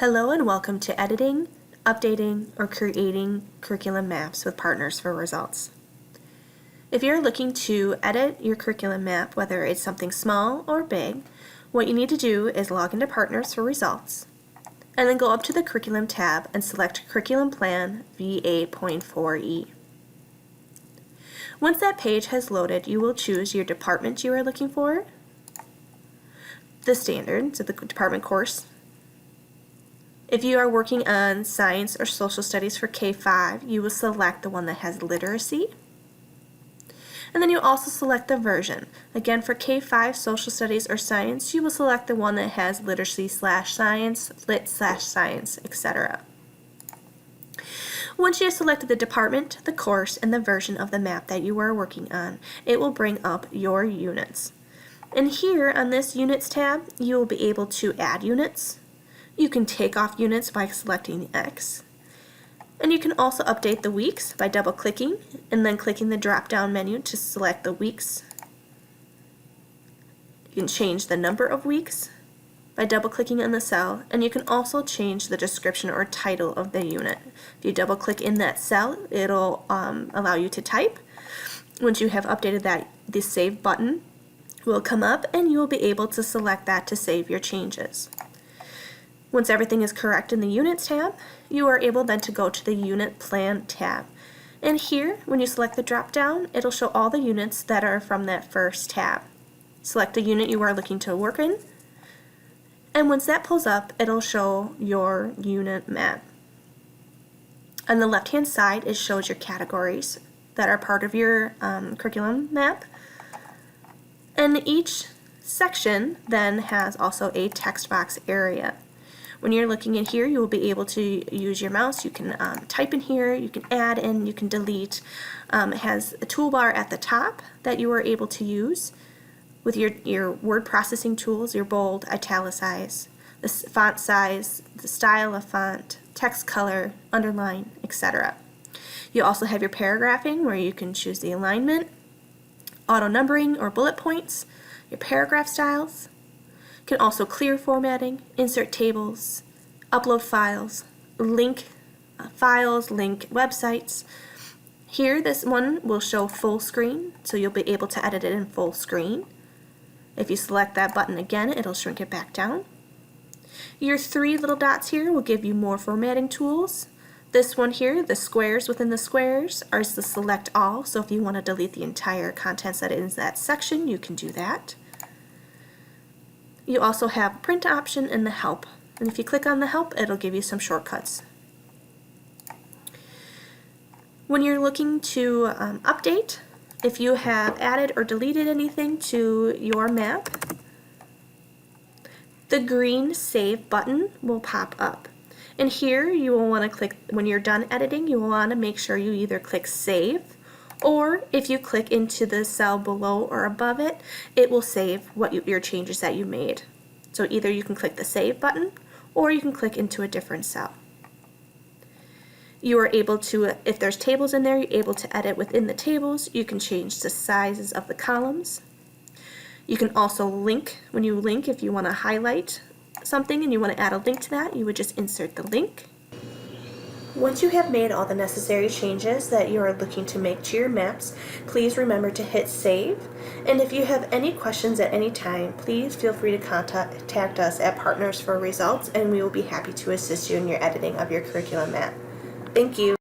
Hello and welcome to editing, updating, or creating curriculum maps with Partners for Results. If you're looking to edit your curriculum map, whether it's something small or big, what you need to do is log into Partners for Results, and then go up to the Curriculum tab and select Curriculum Plan V8.4E. Once that page has loaded, you will choose your department you are looking for, the standard, so the department course. If you are working on science or social studies for K-5, you will select the one that has literacy. And then you also select the version. Again, for K-5 social studies or science, you will select the one that has literacy/science, lit/science, etc. Once you have selected the department, the course, and the version of the map that you are working on, it will bring up your units. And here on this Units tab, you will be able to add units. You can take off units by selecting the X. And you can also update the weeks by double-clicking and then clicking the drop-down menu to select the weeks. You can change the number of weeks by double-clicking on the cell, and you can also change the description or title of the unit. If you double-click in that cell, it'll allow you to type. Once you have updated that, the Save button will come up, and you will be able to select that to save your changes. Once everything is correct in the Units tab, you are able then to go to the Unit Plan tab. And here, when you select the drop-down, it'll show all the units that are from that first tab. Select the unit you are looking to work in, and once that pulls up, it'll show your unit map. On the left-hand side, it shows your categories that are part of your curriculum map. And each section then has also a text box area. When you're looking in here, you will be able to use your mouse. You can type in here, you can add in, you can delete. It has a toolbar at the top that you are able to use with your word processing tools, your bold, italicize, the font size, the style of font, text color, underline, etc. You also have your paragraphing where you can choose the alignment, auto numbering or bullet points, your paragraph styles. You can also clear formatting, insert tables, upload files, link files, link websites. Here, this one will show full screen, so you'll be able to edit it in full screen. If you select that button again, it'll shrink it back down. Your three little dots here will give you more formatting tools. This one here, the squares within the squares, are the select all, so if you want to delete the entire contents that is in that section, you can do that. You also have print option and the help, and if you click on the help, it'll give you some shortcuts. When you're looking to update, if you have added or deleted anything to your map, the green Save button will pop up. And here you will want to click, when you're done editing, you will want to make sure you either click Save, or if you click into the cell below or above it, it will save your changes that you made. So either you can click the Save button, or you can click into a different cell. You are able to, if there's tables in there, you're able to edit within the tables. You can change the sizes of the columns. You can also link. When you link, if you want to highlight something and you want to add a link to that, you would just insert the link. Once you have made all the necessary changes that you are looking to make to your maps, please remember to hit Save. And if you have any questions at any time, please feel free to contact us at Partners for Results, and we will be happy to assist you in your editing of your curriculum map. Thank you.